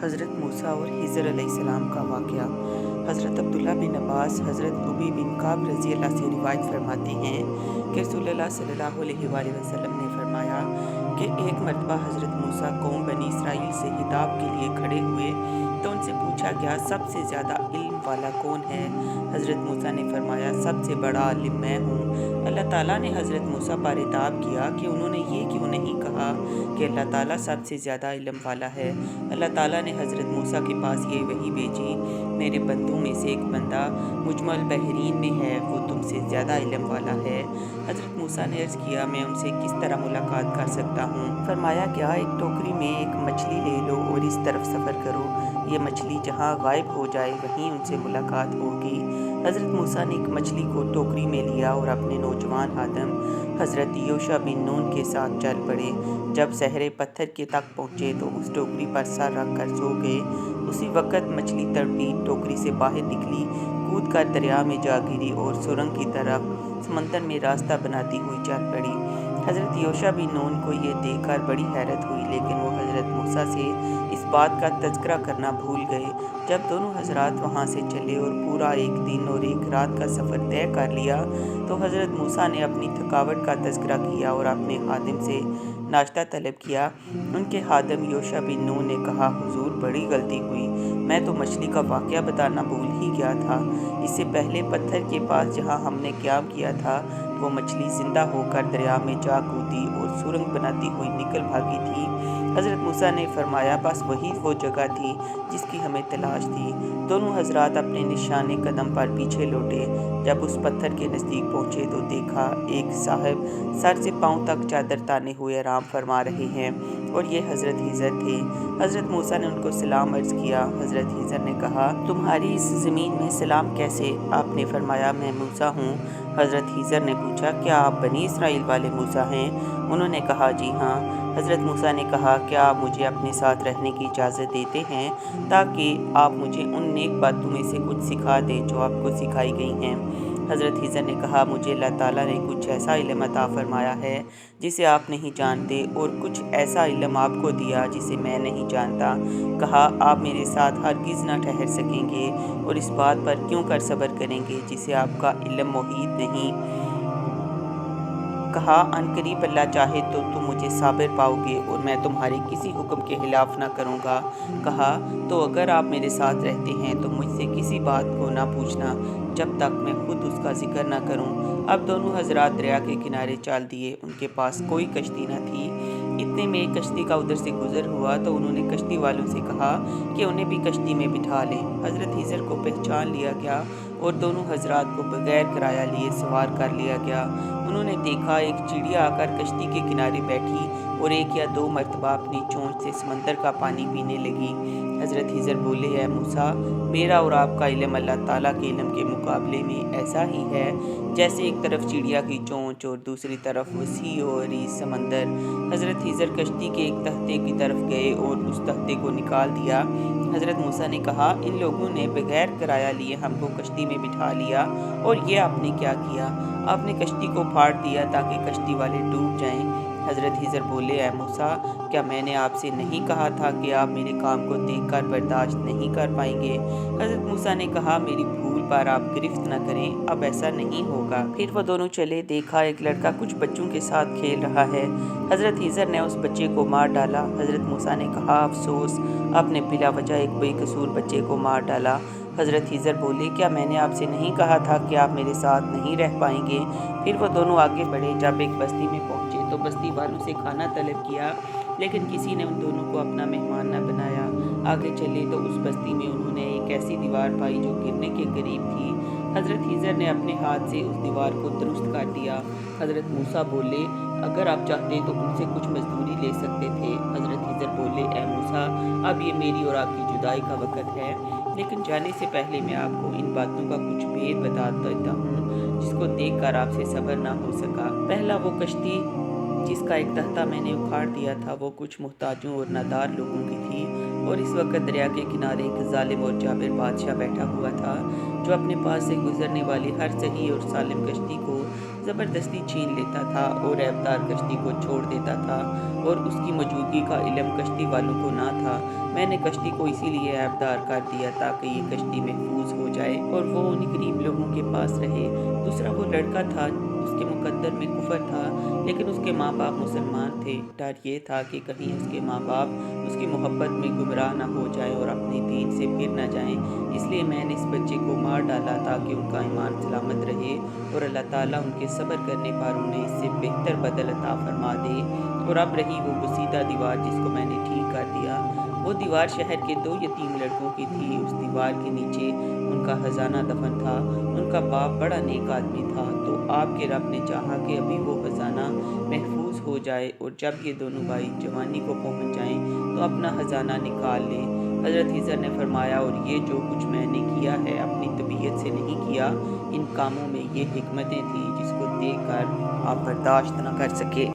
حضرت موسیٰ اور خضر علیہ السلام کا واقعہ۔ حضرت عبداللہ بن عباس حضرت ابی بن کعب رضی اللہ سے روایت فرماتے ہیں کہ رسول اللہ صلی اللہ علیہ وآلہ وسلم نے فرمایا کہ ایک مرتبہ حضرت موسیٰ قوم بنی اسرائیل سے خطاب کے لیے کھڑے ہوئے تو ان سے پوچھا گیا سب سے زیادہ علم والا کون ہے؟ حضرت موسیٰ نے فرمایا سب سے بڑا عالم میں ہوں۔ اللہ تعالیٰ نے حضرت موسیٰ پر عتاب کیا کہ انہوں نے یہ کیوں نہیں کہا کہ اللہ تعالیٰ سب سے زیادہ علم والا ہے۔ اللہ تعالیٰ نے حضرت موسیٰ کے پاس یہ وحی بھیجی، میرے بندوں میں سے ایک بندہ مجمع البحرین میں ہے، وہ تم سے زیادہ علم والا ہے۔ حضرت موسیٰ نے عرض کیا میں ان سے کس طرح ملاقات کر سکتا ہوں؟ فرمایا کیا ایک ٹوکری میں ایک مچھلی لے لو اور اس طرف سفر کرو، یہ مچھلی جہاں غائب ہو جائے وہیں ان سے ملاقات ہوگی۔ حضرت موسیٰ نے ایک مچھلی کو ٹوکری میں لیا اور اپنے نوجوان خادم حضرت یوشع بن نون کے ساتھ چل پڑے۔ جب صحرے پتھر کے تک پہنچے تو اس ٹوکری پر سر رکھ کر سو گئے۔ اسی وقت مچھلی تڑپی ٹوکری سے باہر نکلی، کود کر دریا میں جا گری اور سرنگ کی طرف سمندر میں راستہ بناتی ہوئی چل پڑی۔ حضرت یوشع بن نون کو یہ دیکھ کر بڑی حیرت ہوئی، لیکن وہ حضرت موسیٰ سے اس بات کا تذکرہ کرنا بھول گئے۔ جب دونوں حضرات وہاں سے چلے اور پورا ایک دن اور ایک رات کا سفر طے کر لیا تو حضرت موسیٰ نے اپنی تھکاوٹ کا تذکرہ کیا اور اپنے خادم سے ناشتہ طلب کیا۔ ان کے خادم یوشع بن نون نے کہا حضور بڑی غلطی ہوئی، میں تو مچھلی کا واقعہ بتانا بھول ہی گیا تھا۔ اس سے پہلے پتھر کے پاس جہاں ہم نے قیام کیا تھا وہ مچھلی زندہ ہو کر دریا میں جا کودی اور سرنگ بناتی ہوئی نکل بھاگی تھی۔ حضرت موسیٰ نے فرمایا بس وہی وہ جگہ تھی جس کی ہمیں تلاش تھی۔ دونوں حضرات اپنے نشانے قدم پر پیچھے لوٹے۔ جب اس پتھر کے نزدیک پہنچے تو دیکھا ایک صاحب سر سے پاؤں تک چادر تانے ہوئے آرام فرما رہے ہیں اور یہ حضرت خضر تھے۔ حضرت موسیٰ نے ان کو سلام عرض کیا۔ حضرت خضر نے کہا تمہاری اس زمین میں سلام کیسے؟ آپ نے فرمایا میں موسیٰ ہوں۔ حضرت خضر نے پوچھا کیا آپ بنی اسرائیل والے موسیٰ ہیں؟ انہوں نے کہا جی ہاں۔ حضرت موسیٰ نے کہا کیا آپ مجھے اپنے ساتھ رہنے کی اجازت دیتے ہیں تاکہ آپ مجھے ان نیک باتوں میں سے کچھ سکھا دیں جو آپ کو سکھائی گئی ہیں؟ حضرت خضر نے کہا مجھے اللہ تعالیٰ نے کچھ ایسا علم عطا فرمایا ہے جسے آپ نہیں جانتے اور کچھ ایسا علم آپ کو دیا جسے میں نہیں جانتا۔ کہا آپ میرے ساتھ ہرگز نہ ٹھہر سکیں گے اور اس بات پر کیوں کر صبر کریں گے جسے آپ کا علم محیط نہیں؟ کہا عنقریب اللہ چاہے تو تم مجھے صابر پاؤ گے اور میں تمہارے کسی حکم کے خلاف نہ کروں گا۔ کہا تو اگر آپ میرے ساتھ رہتے ہیں تو مجھ سے کسی بات کو نہ پوچھنا جب تک میں خود اس کا ذکر نہ کروں۔ اب دونوں حضرات دریا کے کنارے چال دیے، ان کے پاس کوئی کشتی نہ تھی۔ اتنے میں ایک کشتی کا ادھر سے گزر ہوا تو انہوں نے کشتی والوں سے کہا کہ انہیں بھی کشتی میں بٹھا لیں۔ حضرت خضر کو پہچان لیا گیا اور دونوں حضرات کو بغیر کرایہ لیے سوار کر لیا گیا۔ انہوں نے دیکھا ایک چڑیا آ کر کشتی کے کنارے بیٹھی اور ایک یا دو مرتبہ اپنی چونچ سے سمندر کا پانی پینے لگی۔ حضرت خضر بولے اے موسیٰ میرا اور آپ کا علم اللہ تعالیٰ کے علم کے مقابلے میں ایسا ہی ہے جیسے ایک طرف چڑیا کی چونچ اور دوسری طرف وسیع و عریض سمندر۔ حضرت خضر کشتی کے ایک تختے کی طرف گئے اور اس تختے کو نکال دیا۔ حضرت موسیٰ نے کہا ان لوگوں نے بغیر کرایہ لیے ہم کو کشتی میں بٹھا لیا اور یہ آپ نے کیا کیا؟ آپ نے کشتی کو پھاڑ دیا تاکہ کشتی والے ڈوب جائیں۔ حضرت خضر بولے اے موسیٰ کیا میں نے آپ سے نہیں کہا تھا کہ آپ میرے کام کو دیکھ کر برداشت نہیں کر پائیں گے؟ حضرت موسیٰ نے کہا میری بھول پر آپ گرفت نہ کریں، اب ایسا نہیں ہوگا۔ پھر وہ دونوں چلے، دیکھا ایک لڑکا کچھ بچوں کے ساتھ کھیل رہا ہے۔ حضرت خضر نے اس بچے کو مار ڈالا۔ حضرت موسیٰ نے کہا افسوس، آپ نے بلا وجہ ایک بے قصور بچے کو مار ڈالا۔ حضرت خضر بولے کیا میں نے آپ سے نہیں کہا تھا کہ آپ میرے ساتھ نہیں رہ پائیں گے؟ پھر وہ دونوں آگے بڑھے، جب ایک بستی میں پہنچے تو بستی والوں سے کھانا طلب کیا لیکن کسی نے ان دونوں کو اپنا مہمان نہ بنایا۔ آگے چلے تو اس بستی میں انہوں نے ایک ایسی دیوار پائی جو گرنے کے قریب تھی۔ حضرت خضر نے اپنے ہاتھ سے اس دیوار کو درست کر دیا۔ حضرت موسیٰ بولے اگر آپ چاہتے تو ان سے کچھ مزدوری لے سکتے تھے۔ حضرت خضر بولے اے موسیٰ اب یہ میری اور آپ کی جدائی کا وقت ہے، لیکن جانے سے پہلے میں آپ کو ان باتوں کا کچھ بھید بتا دیتا ہوں جس کو دیکھ کر آپ سے صبر نہ ہو سکا۔ پہلا وہ کشتی جس کا ایک تختہ میں نے اکھاڑ دیا تھا وہ کچھ محتاجوں اور نادار لوگوں کی تھی اور اس وقت دریا کے کنارے ایک ظالم اور جابر بادشاہ بیٹھا ہوا تھا جو اپنے پاس سے گزرنے والی ہر صحیح اور سالم کشتی کو زبردستی چھین لیتا تھا اور عیبدار کشتی کو چھوڑ دیتا تھا اور اس کی موجودگی کا علم کشتی والوں کو نہ تھا۔ میں نے کشتی کو اسی لیے عیبدار کر دیا تاکہ یہ کشتی محفوظ ہو جائے اور وہ انہیں غریب لوگوں کے پاس رہے۔ دوسرا وہ لڑکا تھا، اس کے مقدر میں کفر تھا، لیکن اس کے ماں باپ مسلمان تھے۔ ڈر یہ تھا کہ کہیں اس کے ماں باپ اس کی محبت میں گمراہ نہ ہو جائیں اور اپنے دین سے پھر نہ جائیں، اس لیے میں نے اس بچے کو مار ڈالا تاکہ ان کا ایمان سلامت رہے اور اللہ تعالیٰ ان کے صبر کرنے پر انہیں اس سے بہتر بدل عطا فرما دے۔ اور اب رہی وہ گسیدہ دیوار جس کو میں نے ٹھیک کر دیا۔ وہ دیوار شہر کے 2 یتیم لڑکوں کی تھی۔ اس دیوار کے نیچے ان کا خزانہ دفن تھا۔ ان کا باپ بڑا نیک آدمی تھا، تو آپ کے رب نے چاہا کہ ابھی وہ خزانہ محفوظ ہو جائے اور جب یہ دونوں بھائی جوانی کو پہنچ جائیں تو اپنا خزانہ نکال لیں۔ حضرت خضر نے فرمایا، اور یہ جو کچھ میں نے کیا ہے اپنی طبیعت سے نہیں کیا، ان کاموں میں یہ حکمتیں تھیں جس کو دیکھ کر آپ برداشت نہ کر سکے۔